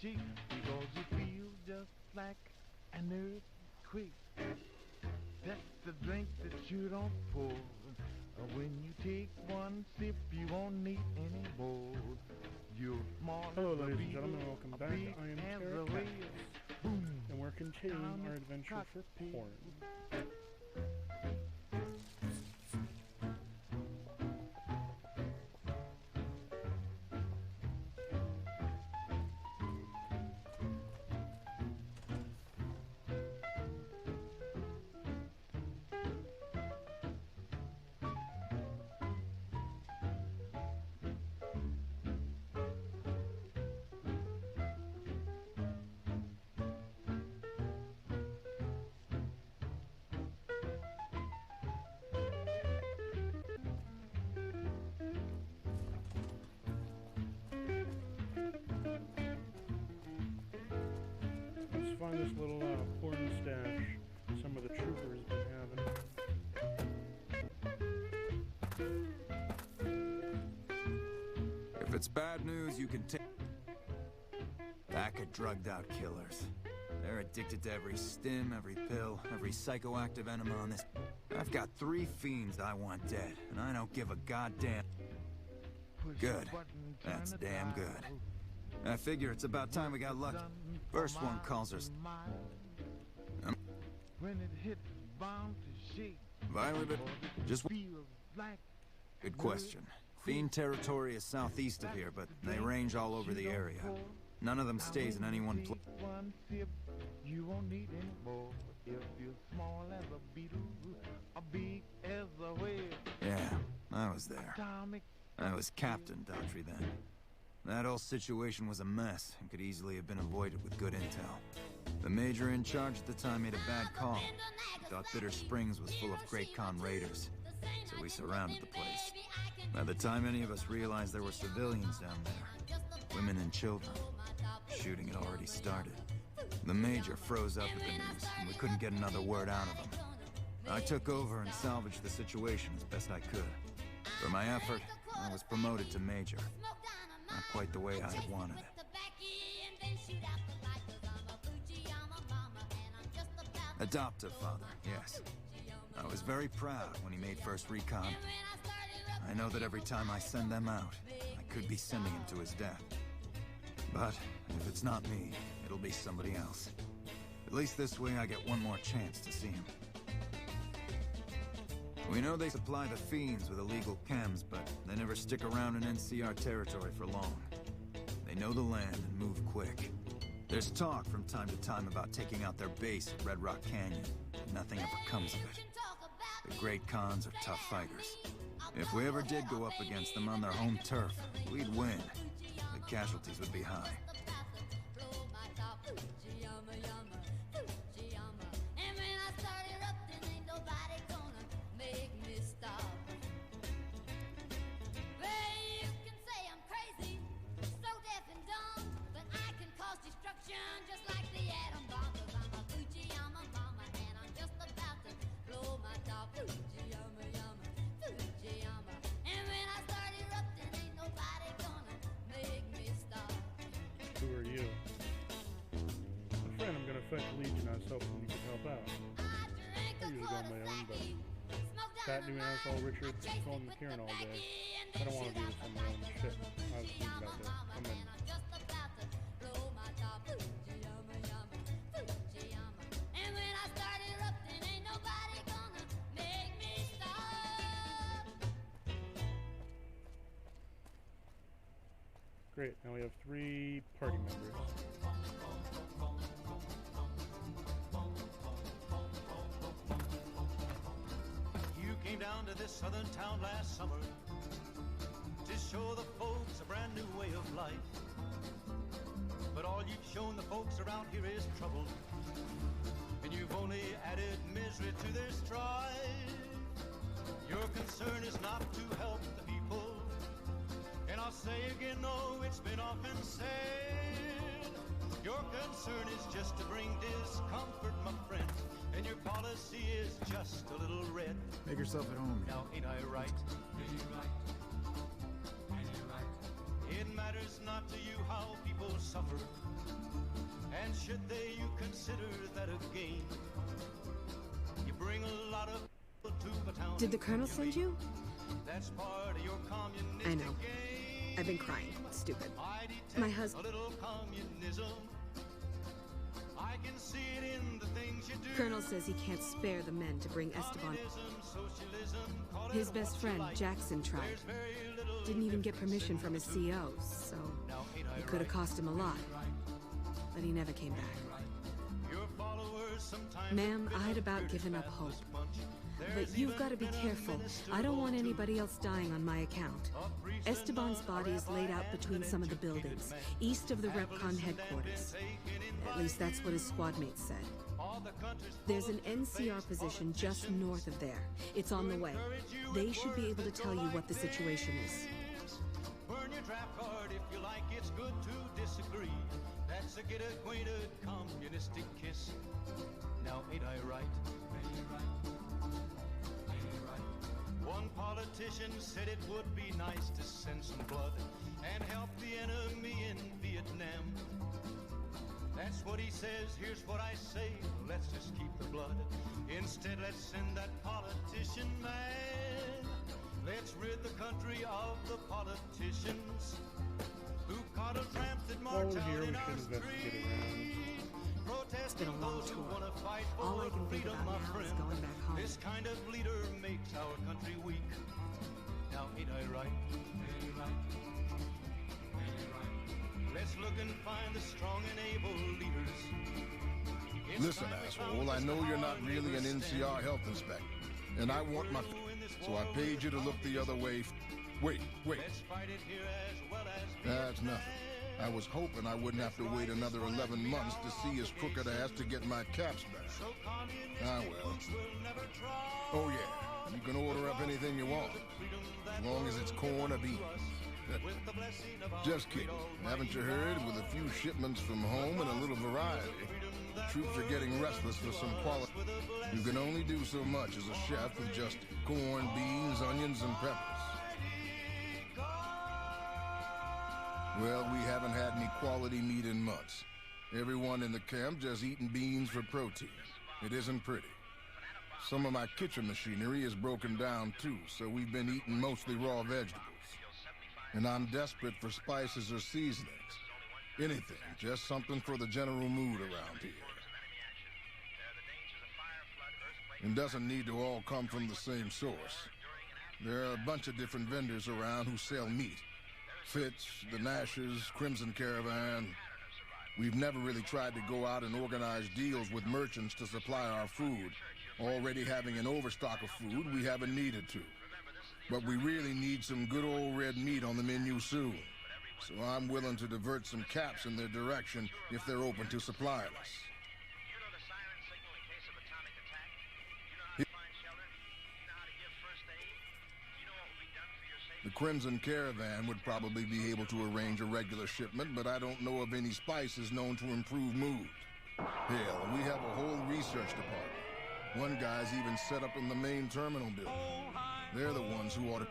shake because you feel just like an earthquake. That's the drink that you don't pour. When you take one sip, you won't need any more. You're small. Hello, ladies and gentlemen, welcome back. I am Carrot, and we're continuing our adventure for porn. Find this little porn stash some of the troopers been having. If it's bad news, you can take back at drugged out killers. They're addicted to every stim, every pill, every psychoactive enema on this. I've got 3 fiends I want dead, and I don't give a goddamn. Good. That's damn good. I figure it's about time we got lucky. First one calls us when it hits bound to shake. violent, but just good question. Fiend territory is southeast of here, but they range all over the area. None of them stays in any one place. You won't need any more if you're small as a beetle, or big as a whale. Yeah, I was there. I was Captain Daughtry then. That whole situation was a mess and could easily have been avoided with good intel. The major in charge at the time made a bad call. He thought Bitter Springs was full of Great Khan raiders, so we surrounded the place. By the time any of us realized there were civilians down there, women and children, shooting had already started. The major froze up at the news, and we couldn't get another word out of him. I took over and salvaged the situation as best I could. For my effort, I was promoted to major. Not quite the way I had wanted it. Adoptive father, yes. I was very proud when he made first recon. I know that every time I send them out, I could be sending him to his death. But if it's not me, it'll be somebody else. At least this way I get one more chance to see him. We know they supply the fiends with illegal chems, but they never stick around in NCR territory for long. They know the land and move quick. There's talk from time to time about taking out their base at Red Rock Canyon. Nothing ever comes of it. The Great Khans are tough fighters. If we ever did go up against them on their home turf, we'd win. The casualties would be high. Just like the atom bomb, 'cause I'm a Fujiyama mama, and I'm just about to blow my top. Fujiyama, yama, Fujiyama. And when I start erupting, ain't nobody gonna make me stop. Who are you? A friend I'm gonna fight the Legion. I was hoping you could help out. I usually go on my own, but fat new asshole Richard calling me Kieran all day. I don't want to do this on my own shit. I was thinking about to come in. Great, now we have 3 party members. You came down to this southern town last summer to show the folks a brand new way of life. But all you've shown the folks around here is trouble, and you've only added misery to their strife. Your concern is not to help the people, and I'll say again, no, it's been often said. Your concern is just to bring discomfort, my friend, and your policy is just a little red. Make yourself at home. Now, ain't I right? Ain't you right? Ain't you right? It matters not to you how people suffer, And should they, you consider that a gain. You bring a lot of to a town. Did the Colonel send you? That's part of your communistic I know. game. I've been crying. Stupid. I detect My husband. a little communism. I can see it in the things you do. Colonel says he can't spare the men to bring Esteban. Socialism, call it His what best you friend, like. Jackson, tried. There's very little Didn't even get difference permission in from his what you do. CO, so Now, ain't I it could have right? cost him a lot. But he never came back. Your followers sometimes Ma'am, been I'd a about pretty given up fat hope. bunch. But There's you've even got to be been a careful. minister I don't want or two. anybody else dying on my account. A priest Esteban's and nun, body is a laid rabbi out and between an some of the educated buildings, man. east of the Have REPCON listened and headquarters. been taken in At by least that's what his these. squad mate said. All the country's There's full an of NCR two-faced position just politicians north of there. It's on the way. encourage you They with should be words able to that go tell you like what the situation is. this. Burn your draft card if you like, it's good to disagree. That's a get acquainted communistic kiss. Now ain't I right? Ain't you right? Ain't you right? One politician said it would be nice to send some blood and help the enemy in Vietnam. That's what he says, here's what I say, let's just keep the blood. Instead, let's send that politician man. Let's rid the country of the politicians who coddle tramps that While march we're here, out we in should our investigate streets. around. Protesting It's been a long those who tour. wanna fight for All I can think freedom, about my now is friend. going back home. This kind of leader makes our country weak. Now ain't I right? Ain't you right? Ain't you right? Let's look and find the strong and able leaders. It's Listen, time we asshole, found I just know you're how not our really an neighbors NCR stand. health inspector, and I want my... So I paid you to look the other way. Wait. Let's fight it here as well as That's Vietnam. nothing. I was hoping I wouldn't have to wait another 11 months to see his crooked ass to get my caps back. So communistic Ah, well. folks will never try. Oh, yeah. You can order up anything you want, as long as it's corn or beef. With the blessing of our Just kidding. Haven't you heard? With a few shipments from home and a little variety, troops are getting restless for some quality. You can only do so much as a chef with just corn, beans, onions, and peppers. Well, we haven't had any quality meat in months. Everyone in the camp just eating beans for protein. It isn't pretty. Some of my kitchen machinery is broken down too, so we've been eating mostly raw vegetables. And I'm desperate for spices or seasonings. Anything, just something for the general mood around here. It doesn't need to all come from the same source. There are a bunch of different vendors around who sell meat. Fitz, the Nashes, Crimson Caravan. We've never really tried to go out and organize deals with merchants to supply our food. Already having an overstock of food, we haven't needed to. But we really need some good old red meat on the menu soon. So I'm willing to divert some caps in their direction if they're open to supplying us. The Crimson Caravan would probably be able to arrange a regular shipment, but I don't know of any spices known to improve mood. Hell, we have a whole research department. One guy's even set up in the main terminal building. They're the ones who ought to...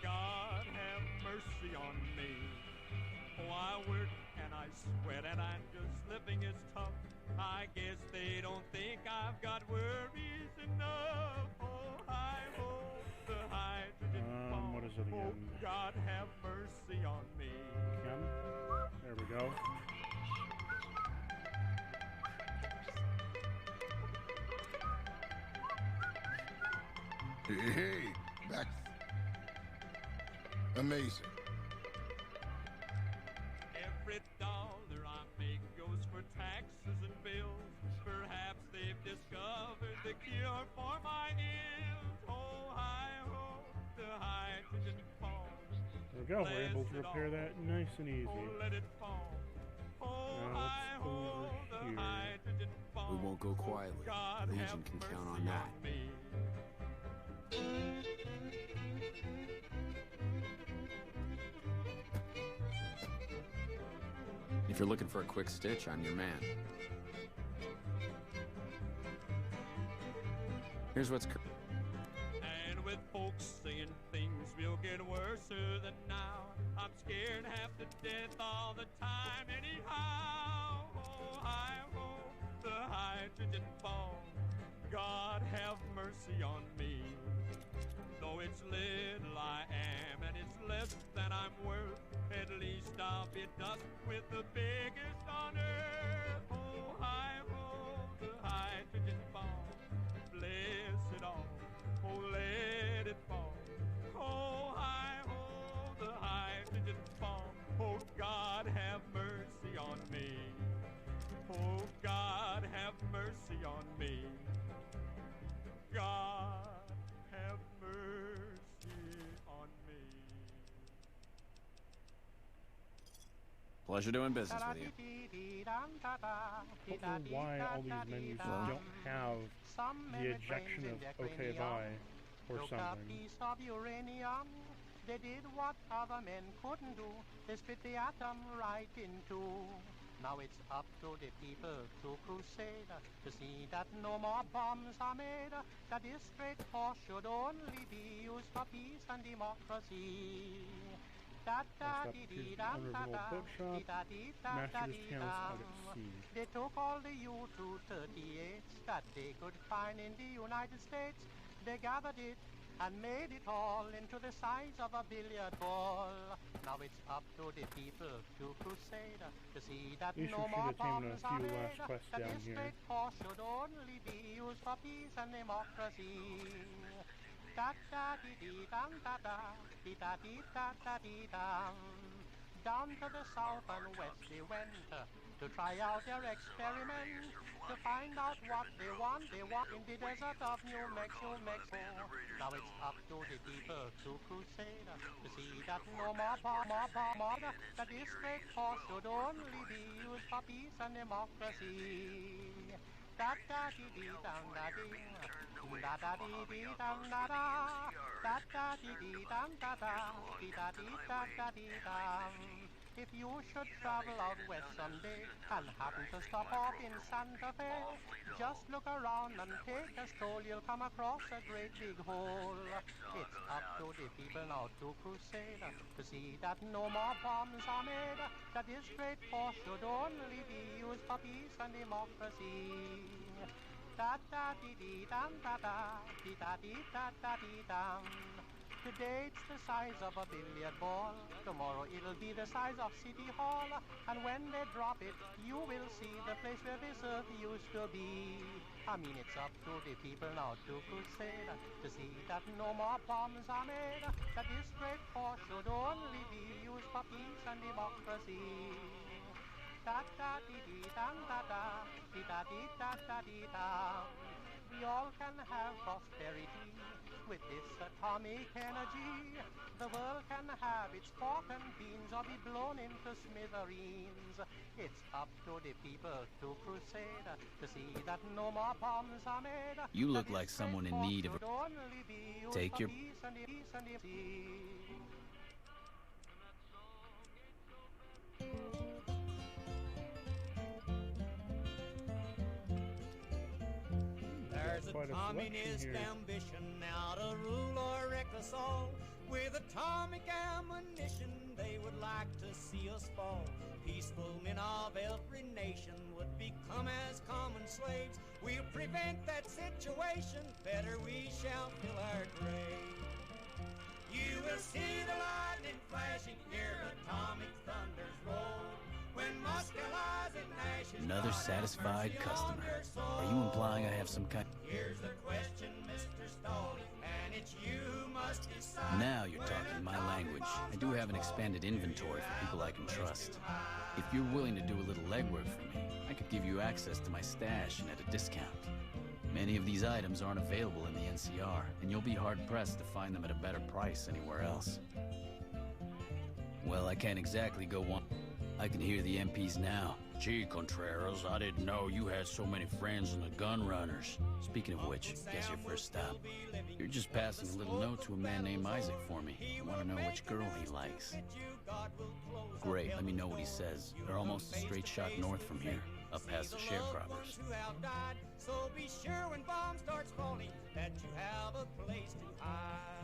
God have mercy on me. Oh, I work and I sweat and I'm just living is tough. I guess they don't think I've got worries enough. Oh, I hope the hydrogen bomb. What is it again? Oh, God have mercy on me. Again? There we go. Hey, back... Amazing. Every dollar I make goes for taxes and bills. Perhaps they've discovered the cure for my ills. Oh, I hope the hydrogen falls. There we go. We're able to repair that nice and easy. Oh, let it fall. Oh, Now I let's go hope over the here. hydrogen falls. We won't go quietly. God Legion have can count mercy on that. me. If you're looking for a quick stitch, I'm your man. Here's what's... And saying things will get worse than now. I'm scared half to death all the time anyhow. Oh, hi-ho, the hydrogen bomb. God have mercy on me. Though it's little I am and it's less than I'm worth, at least I'll be dust with the biggest on earth. Oh, hi-ho, the hydrogen bomb. Bless it all, oh, let it fall. Oh, hi-ho, the hydrogen bomb. Oh, God have mercy on me. Oh, God have mercy on me. God have mercy on me. Pleasure doing business with you. I don't know why all these menus don't have the ejection of okay bye or something. Piece of uranium. They did what other men couldn't do. They split the atom right in two. Now it's up to the people to crusade to see that no more bombs are made. That this great force should only be used for peace and democracy. They took all the U-238s that they could find in the United States. They gathered it and made it all into the size of a billiard ball. Now it's up to the people to crusade to see that no more bombs are made. That this great force should only be used for peace and democracy. Down to the south and west they went to try out their experiment, to find out what they want in the desert of New Mexico. Now it's up to the people to crusade to see that no more bomb, that this great force should only be used for peace and democracy. If you should travel out west someday and happen to stop off in Santa Fe, just look around and take a stroll, you'll come across a great big hole. It's up to the people now to crusade to see that no more bombs are made, that this great force should only be used for peace and democracy. Today it's the size of a billiard ball. Tomorrow it'll be the size of City Hall. And when they drop it, you will see the place where this earth used to be. I mean, it's up to the people now to crusade to see that no more bombs are made, that this great force should only be used for peace and democracy. We all can have prosperity with this atomic energy. The world can have its pork and beans or be blown into smithereens. It's up to the people to crusade to see that no more bombs are made. You look like someone in need of a... Take your... There's a communist ambition now to rule or wreck us all. With atomic ammunition, they would like to see us fall. Peaceful men of every nation would become as common slaves. We'll prevent that situation, better we shall fill our grave. You will see the lightning flashing, hear atomic thunders roll. When Moscow lies in ashes, Another satisfied customer. Are you implying I have some kind... Here's the question, Mr. Staley, and it's you must decide. Now you're talking my language. I do have an expanded inventory for people I can trust. If you're willing to do a little legwork for me, I could give you access to my stash and at a discount. Many of these items aren't available in the NCR, and you'll be hard-pressed to find them at a better price anywhere else. Well, I can't exactly go on. I can hear the MPs now. Gee, Contreras, I didn't know you had so many friends in the gun runners. Speaking of which, guess your first stop. You're just passing a little note to a man named Isaac for me. I want to know which girl he likes. Great, let me know what he says. They're almost a straight shot north from here, up past the sharecroppers. So be sure when bomb starts falling that you have a place to hide.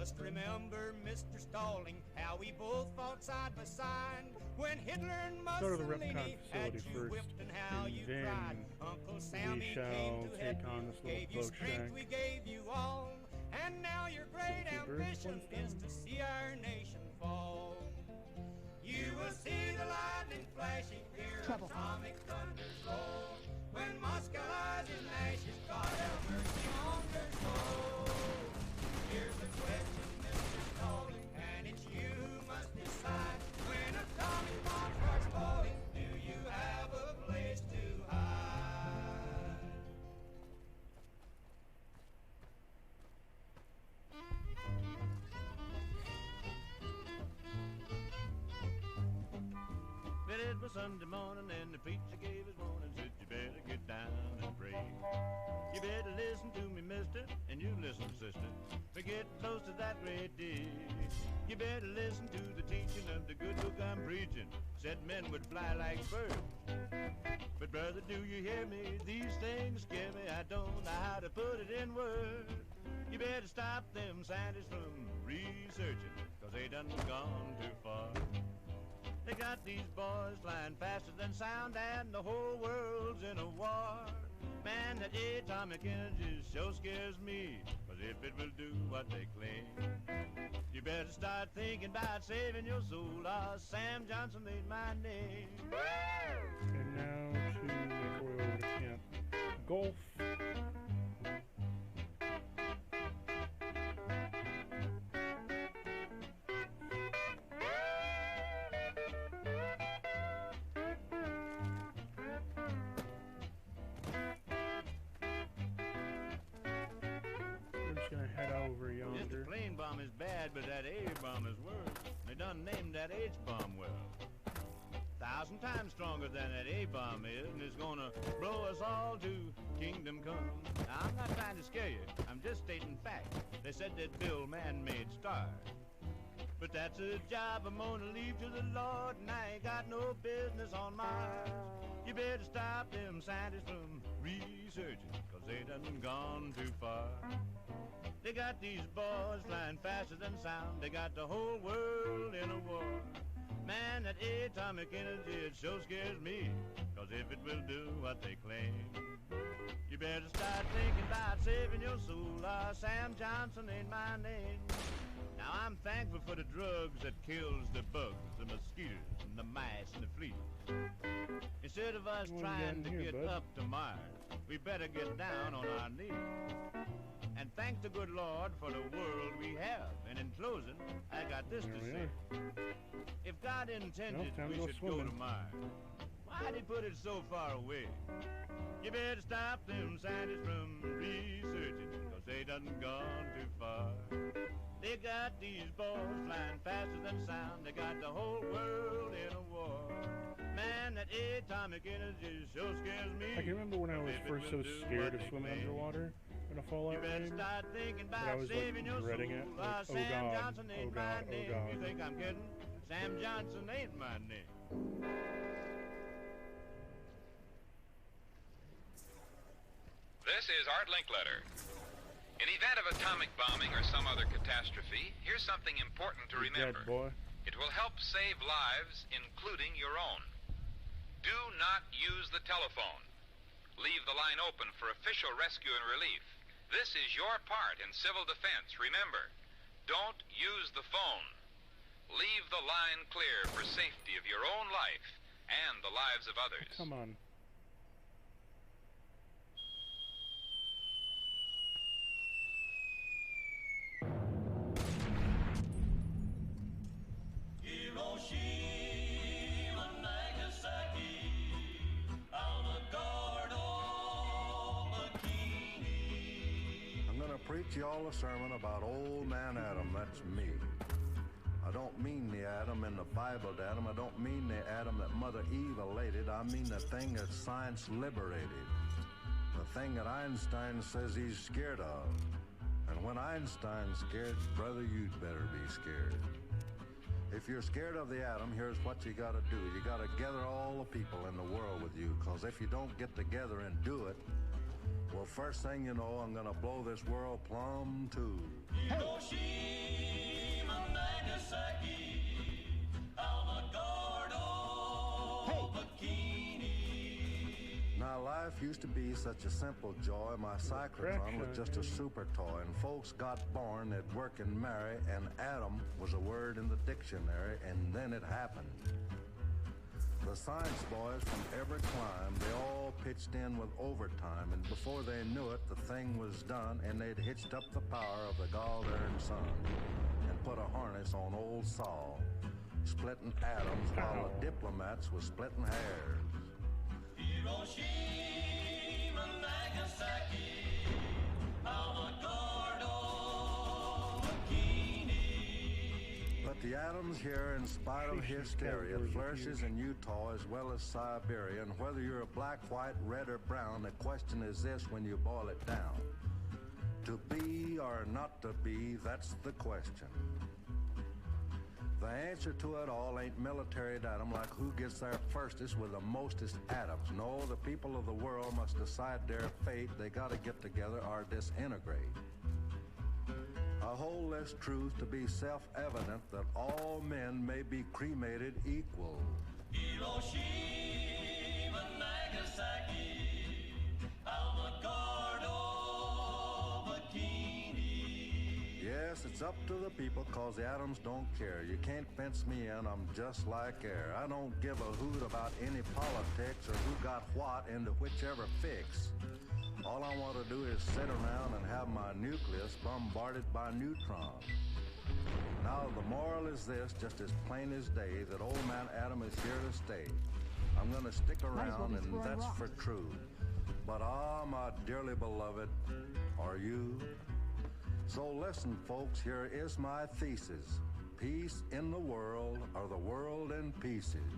just remember, Mr. Stalling, how we both fought side by side when Hitler and Go to the Mussolini Repcon had facility you first, whipped and how and you then cried. Uncle Sammy we shall came to take help on you, this little gave you cloak strength, shack. we gave you all, and now your great ambition is to see our nation fall. You will see the lightning flashing, hear atomic thunders roll. When Moscow lies in ashes, God have mercy on their soul. Here's the question, Mr. Stalling, and it's you who must decide. When atomic bomb starts falling, do you have a place to hide? Well, it was Sunday morning and the preacher gave his warning, said you better get down and pray. You better listen to me, mister, and you listen, sister. We're getting close to that great day. You better listen to the teaching of the good book I'm preaching. Said men would fly like birds. But brother, do you hear me? These things scare me. I don't know how to put it in words. You better stop them scientists from researching, 'cause they done gone too far. They got these boys flying faster than sound, and the whole world's in a war. Man, that atomic energy sure scares me, 'cause if it will do what they claim, you better start thinking about saving your soul. Sam Johnson ain't my name. And now to make our way over to Camp Golf. We're just gonna head over Yes, the yonder. plane bomb is bad, but that A-bomb is worse. They done named that H-bomb well. 1,000 times stronger than that A-bomb is, and it's gonna blow us all to kingdom come. Now, I'm not trying to scare you. I'm just stating facts. They said they'd build man-made stars. But that's a job I'm gonna leave to the Lord, and I ain't got no business on Mars. You better stop them scientists from researching, 'cause they done gone too far. They got these boys flying faster than sound. They got the whole world in a war. Man, that atomic energy, it sure scares me, 'cause if it will do what they claim, you better start thinking about saving your soul. Sam Johnson ain't my name. Now, I'm thankful for the drugs that kills the bugs, the mosquitoes, and the mice, and the fleas. Instead of us What trying we to got in here, get bud? up to Mars, we better get down on our knees and thank the good Lord for the world we have. And in closing, I got this There to we say. are. If God intended time to we go should go to swimming. Mars, why'd he put it so far away? You better stop them scientists from researching, 'cause they done gone too far. They got these boys flying faster than sound. They got the whole world in a war. Man, that atomic energy sure scares me. I can remember when I was If it first so will do scared what of they swimming claim. underwater in a You Fallout better game. start thinking But I about was, like, saving your dreading soul. it, like, oh Sam God, Johnson ain't oh God, my oh name. God. You think I'm kidding? Sam Johnson ain't my name. This is Art Linkletter. In event of atomic bombing or some other catastrophe, here's something important to You're remember. dead, boy. It will help save lives, including your own. Do not use the telephone. Leave the line open for official rescue and relief. This is your part in civil defense. Remember, don't use the phone. Leave the line clear for safety of your own life and the lives of others. Come on. Hiroshima, Nagasaki, Alagordo, Bikini. I'm going to preach y'all a sermon about old man Adam. That's me. I don't mean the Adam in the Bible, Adam. I don't mean the Adam that Mother Eve elated. I mean the thing that science liberated. The thing that Einstein says he's scared of. And when Einstein's scared, brother, you'd better be scared. If you're scared of the atom, here's what you gotta do. You gotta gather all the people in the world with you, because if you don't get together and do it, Well, first thing you know, I'm gonna blow this world plumb too. Hiroshima, Nagasaki, Avogado, Bikini. Now, life used to be such a simple joy. My cyclotron was just a super toy, and folks got born, they'd work and marry, and Adam was a word in the dictionary, and then it happened. The science boys from every clime, they all pitched in with overtime, and before they knew it, the thing was done, and they'd hitched up the power of the god-earned sun and put a harness on old Saul, splitting atoms while the diplomats was splitting hairs. Hiroshima, Nagasaki, Avogado, Bikini. But the atoms here, in spite of hysteria, flourishes in Utah as well as Siberia, and whether you're black, white, red, or brown, the question is this when you boil it down. To be or not to be, that's the question. The answer to it all ain't military datum like who gets there firstest with the mostest atoms. No, the people of the world must decide their fate. They gotta get together or disintegrate. I hold this truth to be self-evident that all men may be cremated equal. Hiroshima, Nagasaki, Avogado, Bikini. Yes, it's up to the people, cause the atoms don't care. You can't fence me in, I'm just like air. I don't give a hoot about any politics or who got what into whichever fix. All I want to do is sit around and have my nucleus bombarded by neutrons. Now, the moral is this, just as plain as day, that old man Adam is here to stay. I'm going to stick around, and that's for true. But my dearly beloved, are you? So listen, folks, here is my thesis. Peace in the world, or the world in pieces.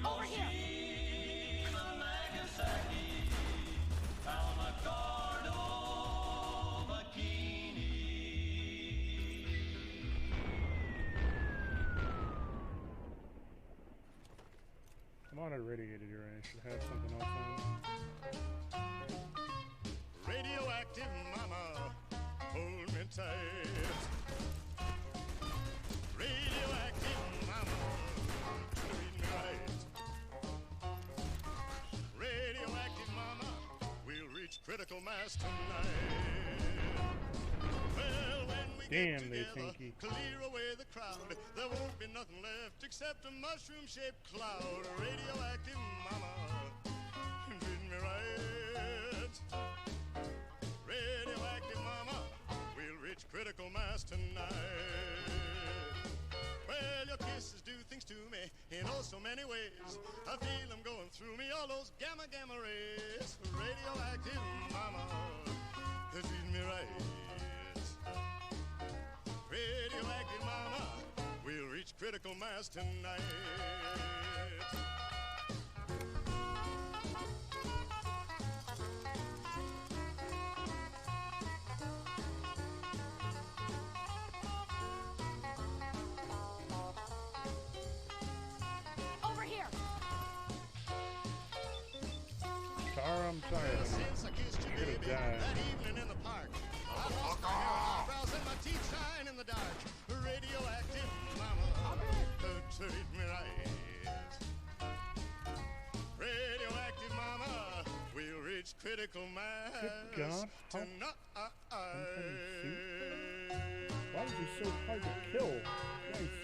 Over here! Nagasaki, Avogado, Bikini. I'm on a radiated urine. I should have something else on. Radioactive mama, hold me tight. Radioactive mama, treat me right. Radioactive mama, we'll reach critical mass tonight. Well, when we get together, clear away the crowd, there won't be nothing left except a mushroom-shaped cloud. Radioactive mama, treat me right. Radioactive mama, we'll reach critical mass tonight. Well, your kisses do things to me in oh so many ways. I feel them going through me, all those gamma rays. Radioactive mama, treat me right. Radioactive mama, we'll reach critical mass tonight. Over here. I'm tired. Since I kissed you, baby, that evening in the park, I lost my hair, my brows, and my teeth shine in the dark. Radioactive mama, treat me right. Radioactive mama, we'll reach critical mass tonight. Why is he so hard to kill? Nice.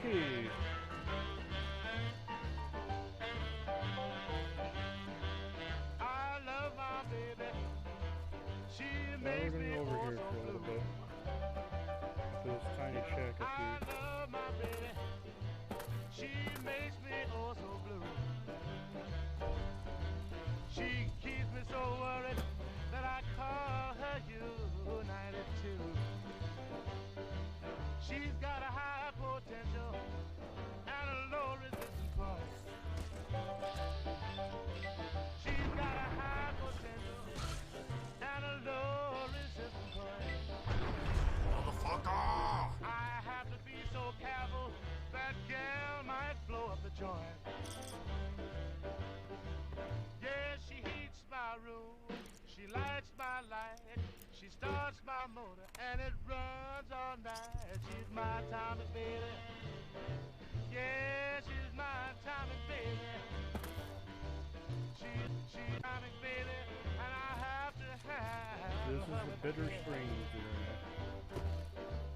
Okay. I love my baby. She We're makes gonna me go over oh here so for a little blue. bit. To this tiny shack up I here. love my baby. She makes me oh so blue. She keeps me so worried that I call her united too. She's She starts my motor and it runs all night. She's my Tommy baby. Yeah, she's my Tommy baby. She's Tommy baby, and I have to have This is her the bitter strings internet.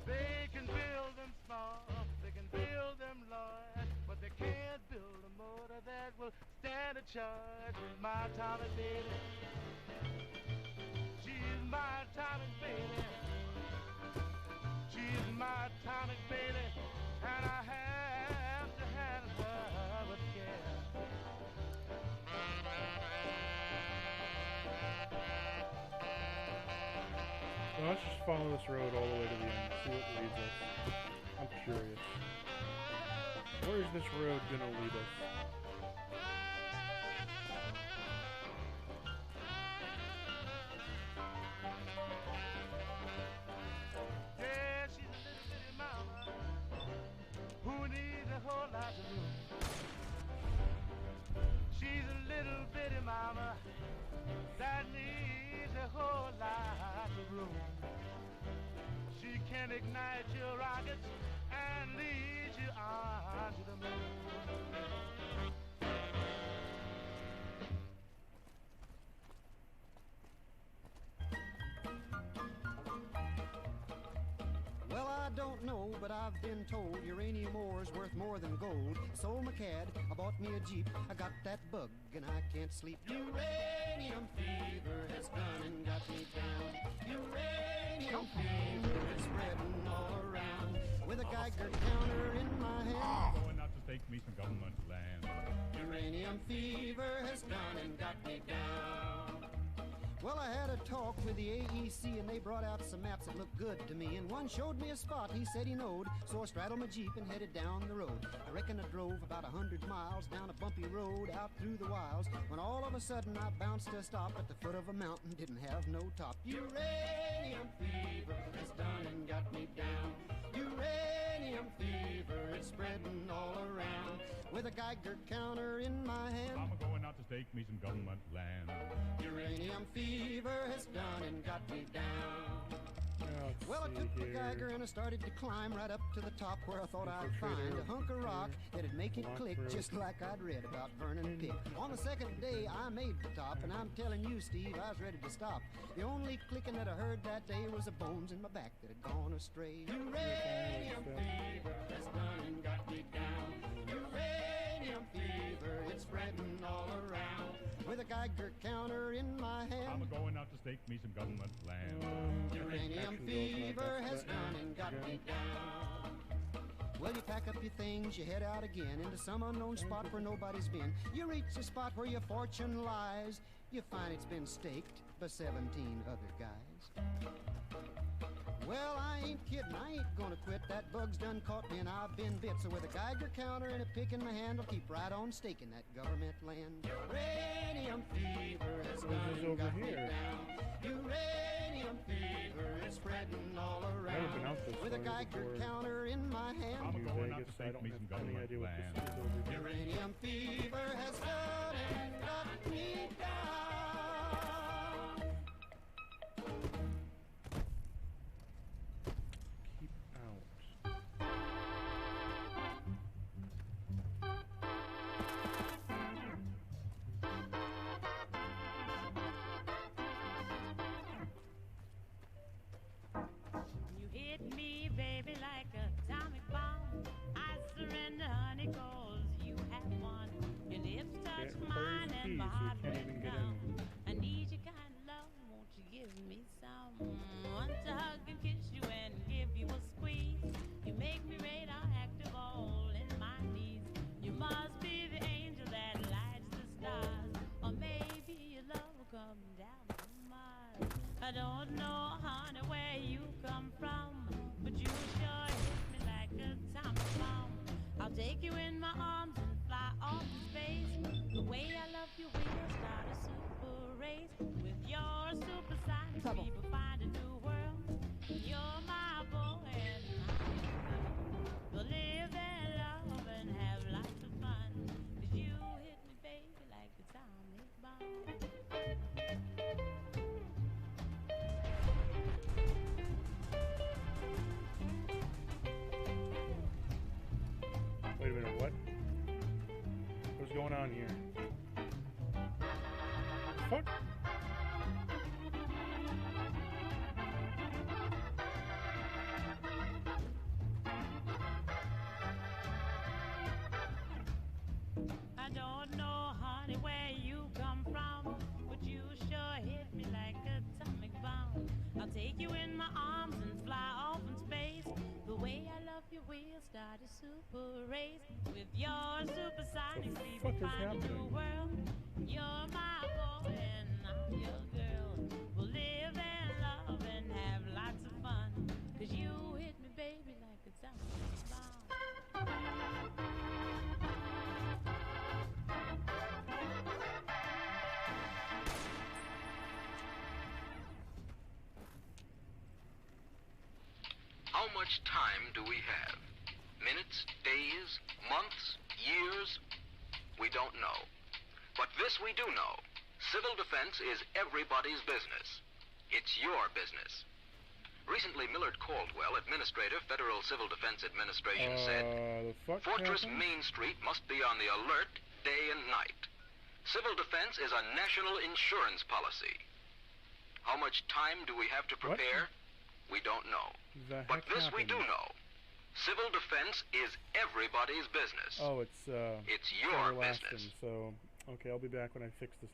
They can build them small, they can build them large, but they can't build a motor that will stand a charge. With my Tommy baby, she's my Tommy baby, she's my Tommy baby, and I have to handle her with care. Well, let's just follow this road all the way to the end, see what leads us. I'm curious. Where is this road gonna lead us? Yeah, she's a little bitty mama who needs a whole lot of room. She's a little bitty mama that needs a whole lot of room. She can ignite your rockets and lead you on to the moon. Well, I don't know, but I've been told uranium ore is worth more than gold. Sold my cad, I bought me a Jeep. I got that bug and I can't sleep. Uranium fever has gone and got me down. Uranium fever is spreading all around. With a Geiger counter in my hand. I'm going out to take me some government land. Uranium fever has gone and got me down. Well, I had a talk with the AEC and they brought out some maps that looked good to me. And one showed me a spot he said he knowed. So I straddled my Jeep and headed down the road. I reckon I drove about 100 miles down a bumpy road out through the wilds. When all of a sudden I bounced to a stop at the foot of a mountain, didn't have no top. Uranium fever has done and got me down. Uranium fever is spreading all around. With a Geiger counter in my hand. I'm going out to take me some government land. Uranium fever has done and got me down. Well, I took the Geiger and I started to climb right up to the top where I thought I'd find a hunk of rock that'd make it click just like I'd read about Vernon Pick. On the second day, I made the top, and I'm telling you, Steve, I was ready to stop. The only clicking that I heard that day was the bones in my back that had gone astray. Uranium fever has done and got me down. Uranium fever, it's spreading all around. With a Geiger counter in my hand. I'm going out to stake me some government land. Uranium fever has gone and got me down. Well, you pack up your things, you head out again into some unknown spot where nobody's been. You reach the spot where your fortune lies. You find it's been staked by 17 other guys. Well, I ain't kidding, I ain't gonna quit. That bug's done caught me and I've been bit. So with a Geiger counter and a pick in my hand, I'll keep right on staking that government land. Uranium fever has gone and got me down. Uranium fever is spreading all around. With a Geiger counter in my hand. I'm going out to take me some government land. Uranium fever has gone and got me down. I don't know, honey, where you come from, but you sure hit me like a atomic bomb. I'll take you in my arms and fly off to space. The way I love you, we'll start a super race. With your supersonic speed, we'll find a new world. You're my boy and I'm your girl. We'll live and love and have lots of fun. 'Cause you hit me, baby, like a atomic bomb. on here? Fuck. I don't know, honey, where you come from, but you sure hit me like an atomic bomb. I'll take you in my arms and fly off in space. The way I love you, we'll start a super race. With your supersonic speed, we'll find a new world. You're my boy and I'm your girl. We'll live and love and have lots of fun. 'Cause you hit me, baby, like a atomic bomb. How much time do we have? Minutes, days, months, years? We don't know. But this we do know. Civil defense is everybody's business. It's your business. Recently, Millard Caldwell, Administrator, Federal Civil Defense Administration, said, Fortress Main Street must be on the alert day and night. Civil defense is a national insurance policy. How much time do we have to prepare? We don't know. But this we do know. Civil defense is everybody's business. Oh, it's your business. business. So, okay, I'll be back when I fix this.